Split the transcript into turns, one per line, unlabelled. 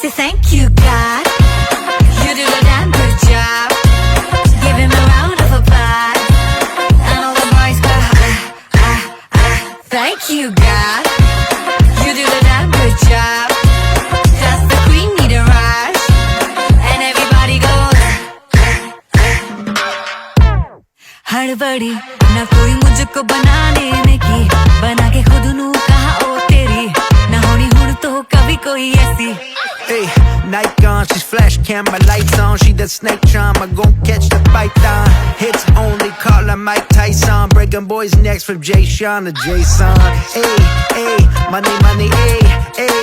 say thank you, God. You do a damn good job. Give him a round of applause. And all the boys go, thank you, God. You do a damn good job. Just the queen need a rush. And everybody goes, हड़बड़ी ना कोई मुझको बनाने में की, बना के खुद नू कहा ओ तेरी, ना होनी हुन तो कभी कोई ऐसी.
Hey, Nike on, she's flash camera lights on. She that snake charmer, gon' catch the python. Hits only, call her Mike Tyson. Breaking boys' necks from Jay Sean to Jason. Hey, hey, money, money, hey, hey.